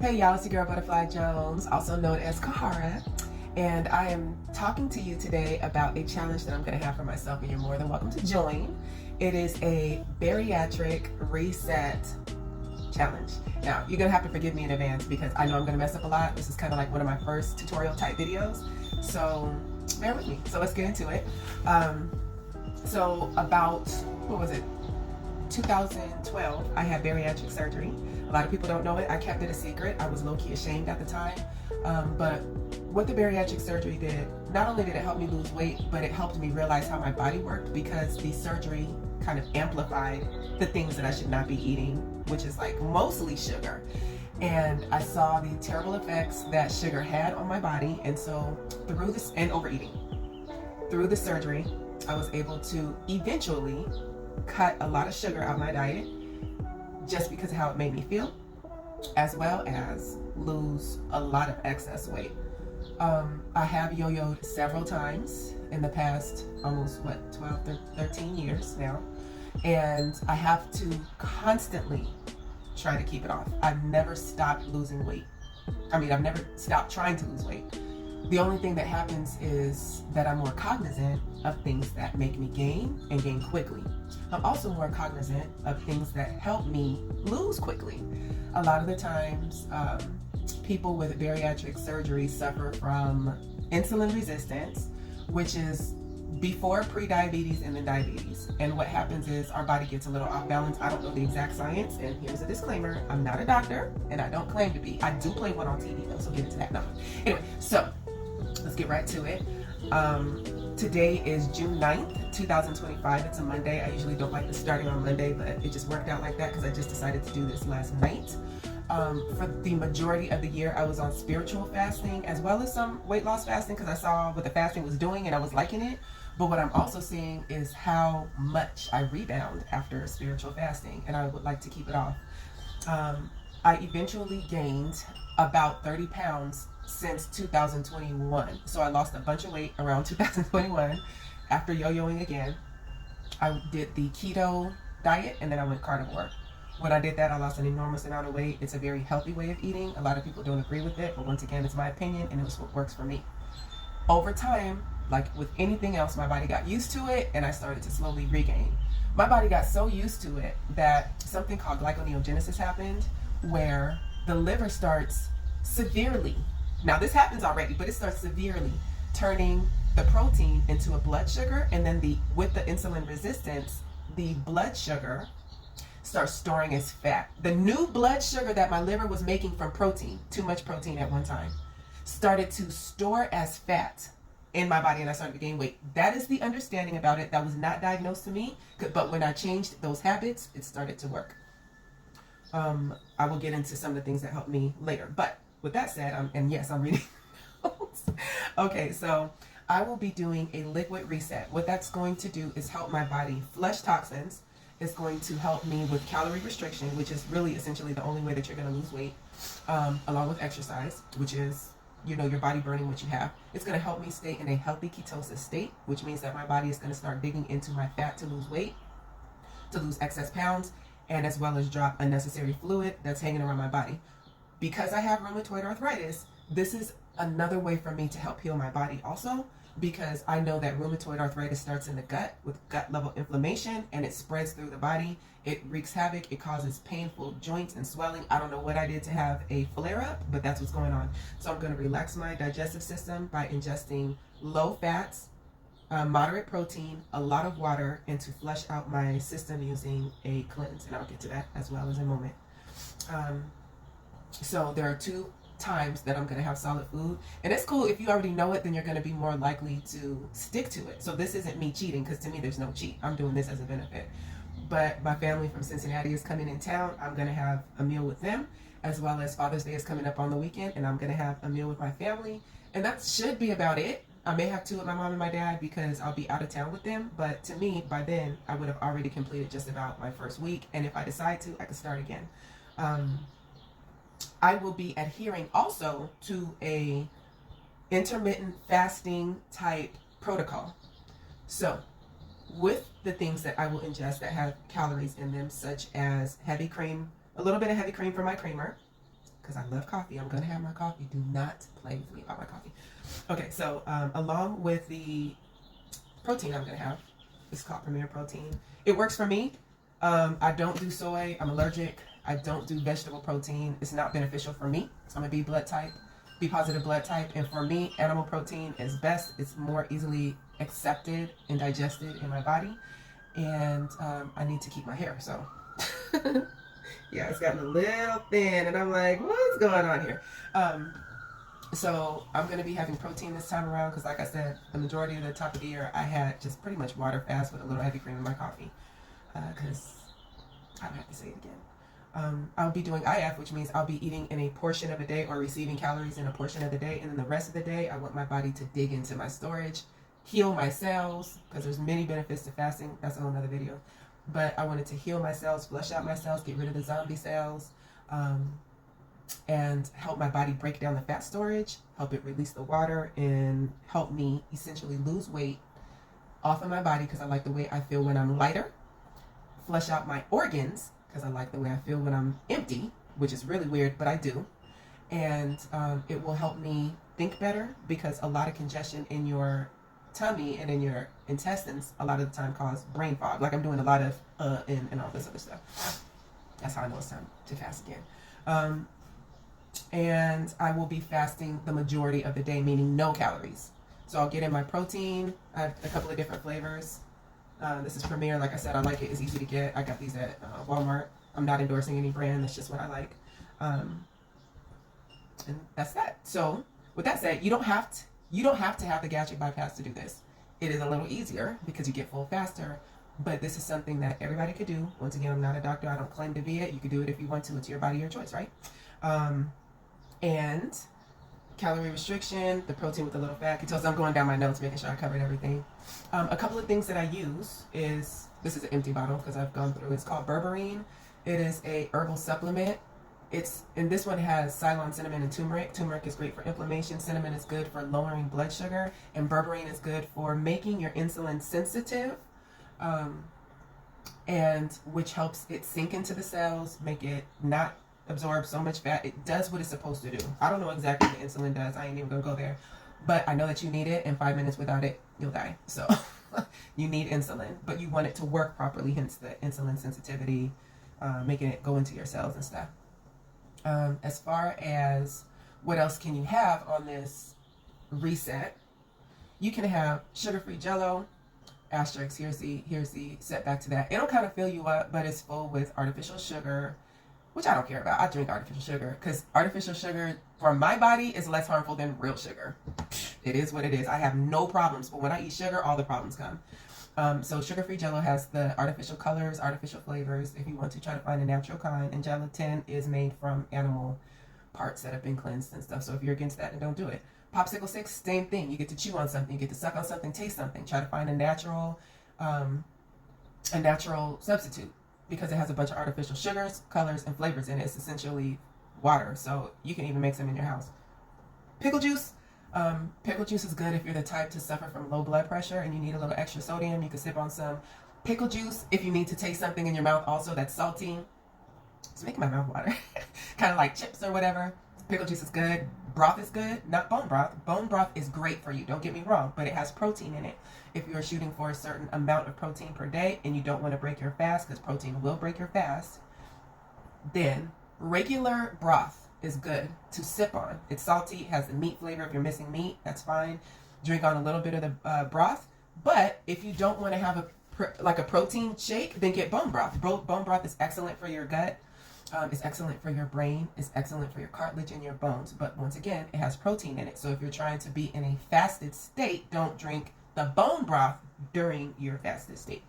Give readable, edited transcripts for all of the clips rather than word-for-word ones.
Hey y'all, it's your girl Butterfly Jones, also known as Kahara, and I am talking to you today about a challenge that I'm going to have for myself, and you're more than welcome to join. It is a bariatric reset challenge. Now, you're going to have to forgive me in advance because I know I'm going to mess up a lot. This is kind of like one of my first tutorial type videos, so bear with me. So let's get into it. So about, what was it? 2012, I had bariatric surgery. A lot of people don't know it. I kept it a secret. I was low-key ashamed at the time. But what the bariatric surgery did, not only did it help me lose weight, but it helped me realize how my body worked, because the surgery kind of amplified the things that I should not be eating, which is like mostly sugar. And I saw the terrible effects that sugar had on my body. And so through this, and overeating, through the surgery, I was able to eventually cut a lot of sugar out of my diet just because of how it made me feel, as well as lose a lot of excess weight. I have yo-yoed several times in the past almost 13 years now, and I have to constantly try to keep it off. I've never stopped losing weight. I've never stopped trying to lose weight. The only thing that happens is that I'm more cognizant of things that make me gain and gain quickly. I'm also more cognizant of things that help me lose quickly. A lot of the times, people with bariatric surgery suffer from insulin resistance, which is before pre-diabetes and then diabetes. And what happens is our body gets a little off balance. I don't know the exact science, and here's a disclaimer: I'm not a doctor, and I don't claim to be. I do play one on TV though, so get into that now. Anyway, so let's get right to it. Today is June 9th, 2025. It's a Monday. I usually don't like to starting on Monday, but it just worked out like that because I just decided to do this last night. For the majority of the year, I was on spiritual fasting as well as some weight loss fasting because I saw what the fasting was doing and I was liking it. But what I'm also seeing is how much I rebound after spiritual fasting, and I would like to keep it off. I eventually gained about 30 pounds since 2021. So I lost a bunch of weight around 2021 after yo-yoing again. I did the keto diet and then I went carnivore. When I did that, I lost an enormous amount of weight. It's a very healthy way of eating. A lot of people don't agree with it, but once again, it's my opinion and it's what works for me. Over time, like with anything else, my body got used to it and I started to slowly regain. My body got so used to it that something called glyconeogenesis happened, where the liver starts severely, now this happens already, but it starts severely turning the protein into a blood sugar, and then with the insulin resistance, the blood sugar starts storing as fat. The new blood sugar that my liver was making from protein, too much protein at one time, started to store as fat in my body, and I started to gain weight. That is the understanding about it. That was not diagnosed to me, but when I changed those habits, it started to work. I will get into some of the things that helped me later. But with that said, and yes, I'm reading notes. Okay, so I will be doing a liquid reset. What that's going to do is help my body flush toxins. It's going to help me with calorie restriction, which is really essentially the only way that you're going to lose weight, along with exercise, which is, your body burning what you have. It's going to help me stay in a healthy ketosis state, which means that my body is going to start digging into my fat to lose weight, to lose excess pounds, and as well as drop unnecessary fluid that's hanging around my body. Because I have rheumatoid arthritis, this is another way for me to help heal my body also, because I know that rheumatoid arthritis starts in the gut with gut level inflammation and it spreads through the body. It wreaks havoc. It causes painful joints and swelling. I don't know what I did to have a flare up, but that's what's going on. So I'm going to relax my digestive system by ingesting low fats, moderate protein, a lot of water, and to flush out my system using a cleanse. And I'll get to that as well as a moment. So there are 2 times that I'm going to have solid food, and it's cool. If you already know it, then you're going to be more likely to stick to it. So this isn't me cheating, because to me there's no cheat. I'm doing this as a benefit. But my family from Cincinnati is coming in town. I'm going to have a meal with them, as well as Father's Day is coming up on the weekend, and I'm going to have a meal with my family, and that should be about it. I may have 2 with my mom and my dad because I'll be out of town with them, but to me, by then, I would have already completed just about my first week, and if I decide to, I can start again. I will be adhering also to a intermittent fasting type protocol. So with the things that I will ingest that have calories in them, such as heavy cream, a little bit of heavy cream for my creamer, because I love coffee. I'm going to have my coffee. Do not play with me about my coffee. Okay, so along with the protein I'm going to have, it's called Premier Protein. It works for me. I don't do soy. I'm allergic. I don't do vegetable protein. It's not beneficial for me. So I'm a B positive blood type. And for me, animal protein is best. It's more easily accepted and digested in my body. And I need to keep my hair. So yeah, it's gotten a little thin. And I'm like, what's going on here? So I'm going to be having protein this time around because, like I said, the majority of the top of the year, I had just pretty much water fast with a little heavy cream in my coffee because I don't have to say it again. I'll be doing IF, which means I'll be eating in a portion of a day or receiving calories in a portion of the day. And then the rest of the day, I want my body to dig into my storage, heal my cells, because there's many benefits to fasting. That's a whole nother video. But I wanted to heal my cells, flush out my cells, get rid of the zombie cells, and help my body break down the fat storage, help it release the water, and help me essentially lose weight off of my body because I like the way I feel when I'm lighter, flush out my organs because I like the way I feel when I'm empty, which is really weird, but I do. And it will help me think better because a lot of congestion in your tummy and in your intestines a lot of the time cause brain fog. Like I'm doing a lot of and all this other stuff. That's how I know it's time to fast again. And I will be fasting the majority of the day, meaning no calories. So I'll get in my protein. I have a couple of different flavors. This is Premier. Like I said, I like it. It's easy to get. I got these at Walmart. I'm not endorsing any brand. That's just what I like. And that's that. So with that said, you don't have to have the gastric bypass to do this. It is a little easier because you get full faster. But this is something that everybody could do. Once again, I'm not a doctor. I don't claim to be it. You could do it if you want to. It's your body, your choice, right? And calorie restriction, the protein with a little fat. You tell I'm going down my notes, making sure I covered everything. A couple of things that I use is, this is an empty bottle because I've gone through. It's called berberine. It is a herbal supplement. And this one has Ceylon, cinnamon, and turmeric. Turmeric is great for inflammation. Cinnamon is good for lowering blood sugar, and berberine is good for making your insulin sensitive, and which helps it sink into the cells, make it not absorb so much fat. It does what it's supposed to do. I don't know exactly what insulin does. I ain't even gonna go there, but I know that you need it, and 5 minutes without it, you'll die. So you need insulin, but you want it to work properly, hence the insulin sensitivity, making it go into your cells and stuff. As far as what else can you have on this reset, you can have sugar-free Jell-O, asterisk, here's the setback to that. It'll kind of fill you up, but it's full with artificial sugar, which I don't care about. I drink artificial sugar because artificial sugar for my body is less harmful than real sugar. It is what it is. I have no problems, but when I eat sugar, all the problems come. So sugar-free Jell-O has the artificial colors, artificial flavors. If you want to try to find a natural kind, and gelatin is made from animal parts that have been cleansed and stuff. So if you're against that, then don't do it. Popsicle sticks, same thing. You get to chew on something, you get to suck on something, taste something. Try to find a natural substitute because it has a bunch of artificial sugars, colors, and flavors in it. It's essentially water, so you can even make some in your house. Pickle juice. Pickle juice is good if you're the type to suffer from low blood pressure and you need a little extra sodium. You can sip on some pickle juice if you need to taste something in your mouth also that's salty. It's making my mouth water. Kind of like chips or whatever. Pickle juice is good. Broth is good. Not bone broth. Bone broth is great for you. Don't get me wrong, but it has protein in it. If you're shooting for a certain amount of protein per day and you don't want to break your fast, because protein will break your fast, then regular broth is good to sip on. It's salty, has the meat flavor. If you're missing meat, that's fine. Drink on a little bit of the broth. But if you don't want to have a protein shake, then get bone broth. Bone broth is excellent for your gut. It's excellent for your brain. It's excellent for your cartilage and your bones. But once again, it has protein in it. So if you're trying to be in a fasted state, don't drink the bone broth during your fasted state.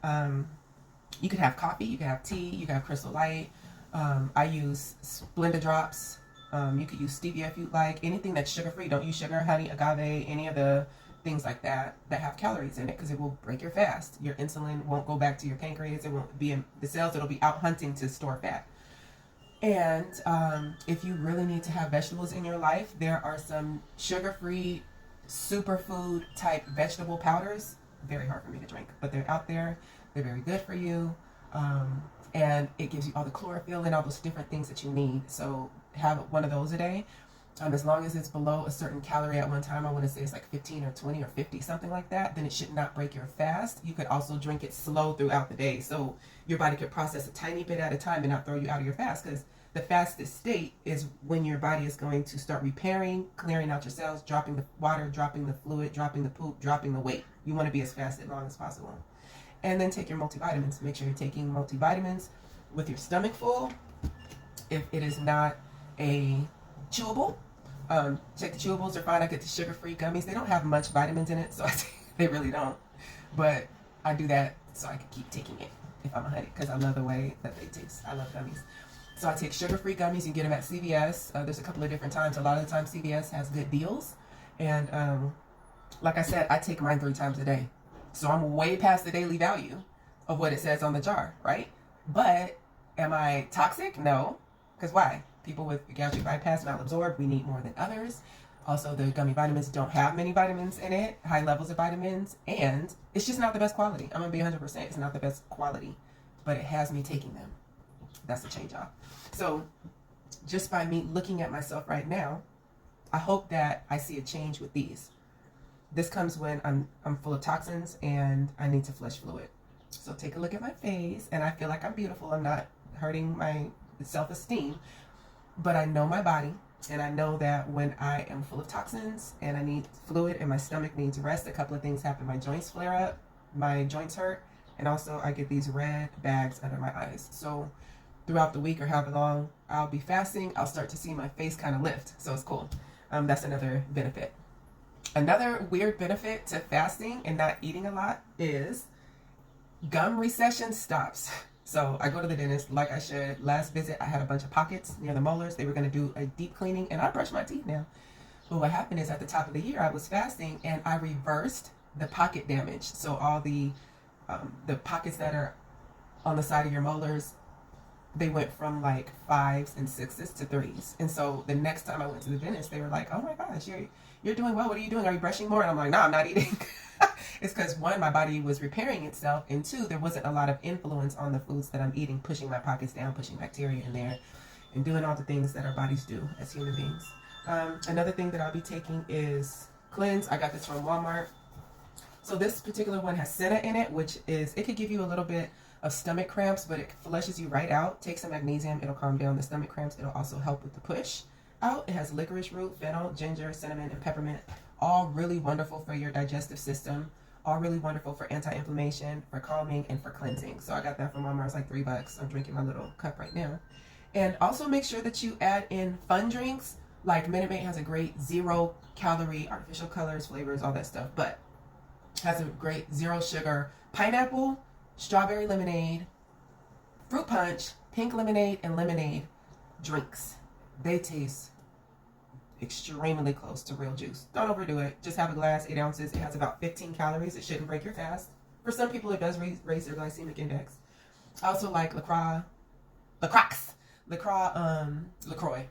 You could have coffee, you could have tea, you could have Crystal Light. I use Splenda drops. You could use stevia if you like. Anything that's sugar-free. Don't use sugar, honey, agave, any of the things like that have calories in it because it will break your fast. Your insulin won't go back to your pancreas. It won't be in the cells. It'll be out hunting to store fat. And if you really need to have vegetables in your life, there are some sugar-free superfood type vegetable powders. Very hard for me to drink, but they're out there. They're very good for you. And it gives you all the chlorophyll and all those different things that you need. So have one of those a day. As long as it's below a certain calorie at one time, I want to say it's like 15 or 20 or 50, something like that, then it should not break your fast. You could also drink it slow throughout the day, so your body could process a tiny bit at a time and not throw you out of your fast, because the fastest state is when your body is going to start repairing, clearing out your cells, dropping the water, dropping the fluid, dropping the poop, dropping the weight. You want to be as fast as long as possible. And then take your multivitamins. Make sure you're taking multivitamins with your stomach full. If it is not a chewable, check the chewables. They're fine. I get the sugar-free gummies. They don't have much vitamins in it, so they really don't. But I do that so I can keep taking it if I'm a honey, because I love the way that they taste. I love gummies. So I take sugar-free gummies. You can get them at CVS. There's a couple of different times. A lot of the time CVS has good deals. And like I said, I take mine 3 times a day. So I'm way past the daily value of what it says on the jar, right? But am I toxic? No. Because why? People with gastric bypass, malabsorbed, we need more than others. Also, the gummy vitamins don't have many vitamins in it, high levels of vitamins, and it's just not the best quality. I'm going to be 100%. It's not the best quality, but it has me taking them. That's the change off. So just by me looking at myself right now, I hope that I see a change with these. This comes when I'm full of toxins and I need to flush fluid. So take a look at my face, and I feel like I'm beautiful. I'm not hurting my self-esteem, but I know my body, and I know that when I am full of toxins and I need fluid and my stomach needs rest, a couple of things happen. My joints flare up, my joints hurt, and also I get these red bags under my eyes. So throughout the week or however long I'll be fasting, I'll start to see my face kind of lift. So it's cool. That's another benefit. Another weird benefit to fasting and not eating a lot is gum recession stops. So I go to the dentist like I should. Last visit, I had a bunch of pockets near the molars. They were going to do a deep cleaning, and I brush my teeth now. But what happened is at the top of the year, I was fasting, and I reversed the pocket damage. So all the pockets that are on the side of your molars, they went from like 5s and 6s to 3s. And so the next time I went to the dentist, they were like, "Oh my gosh, you're doing well. What are you doing? Are you brushing more?" And I'm like, "No, I'm not eating." It's because 1, my body was repairing itself, and 2, there wasn't a lot of influence on the foods that I'm eating, pushing my pockets down, pushing bacteria in there, and doing all the things that our bodies do as human beings. Another thing that I'll be taking is Cleanse. I got this from Walmart. So this particular one has senna in it, which is, it could give you a little bit of stomach cramps, but it flushes you right out. Take some magnesium. It'll calm down the stomach cramps. It'll also help with the push out. It has licorice root, fennel, ginger, cinnamon, and peppermint. All really wonderful for your digestive system. All really wonderful for anti-inflammation, for calming, and for cleansing. So I got that from Walmart. It's like $3. I'm drinking my little cup right now. And also make sure that you add in fun drinks. Like Minute Maid has a great 0-calorie, artificial colors, flavors, all that stuff. But has a great 0 sugar pineapple, strawberry lemonade, fruit punch, pink lemonade, and lemonade drinks. They taste extremely close to real juice. Don't overdo it. Just have a glass, 8 ounces. It has about 15 calories. It shouldn't break your fast. For some people, it does raise their glycemic index. I also like LaCroix,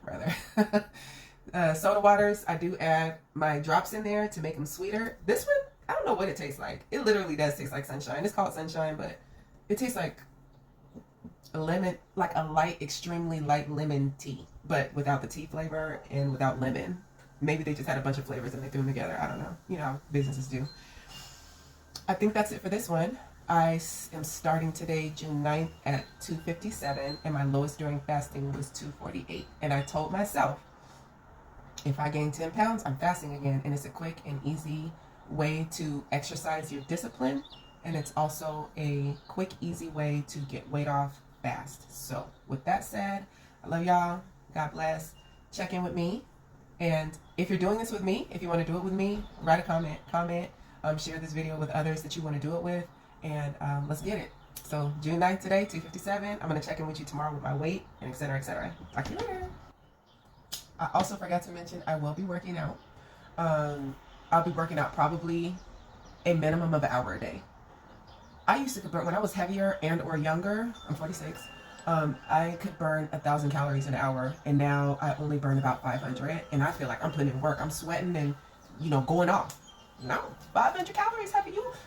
rather. Soda waters, I do add my drops in there to make them sweeter. This one, I don't know what it tastes like. It literally does taste like sunshine. It's called sunshine, but it tastes like a lemon, like a light, extremely light lemon tea, but without the tea flavor and without lemon. Maybe they just had a bunch of flavors and they threw them together. I don't know. You know how businesses do. I think that's it for this one. I am starting today, June 9th at 2:57, and my lowest during fasting was 2:48. And I told myself, if I gain 10 pounds, I'm fasting again. And it's a quick and easy way to exercise your discipline. And it's also a quick, easy way to get weight off fast. So with that said, I love y'all. God bless. Check in with me. And if you're doing this with me, if you want to do it with me, write a comment, share this video with others that you want to do it with, and let's get it. So June 9th today, 2:57. I'm going to check in with you tomorrow with my weight, and et cetera, et cetera. Talk to you later. I also forgot to mention I will be working out. I'll be working out probably a minimum of an hour a day. I used to burn, when I was heavier and or younger, I'm 46, I could burn 1,000 calories an hour, and now I only burn about 500, and I feel like I'm putting in work. I'm sweating and, going off. No, 500 calories,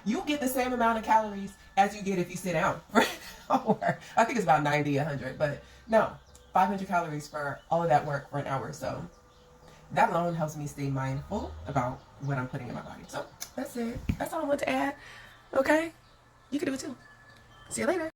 you get the same amount of calories as you get if you sit down for an hour. I think it's about 90, 100, but no, 500 calories for all of that work for an hour. So that alone helps me stay mindful about what I'm putting in my body. So that's it. That's all I want to add. Okay? You can do it too. See you later.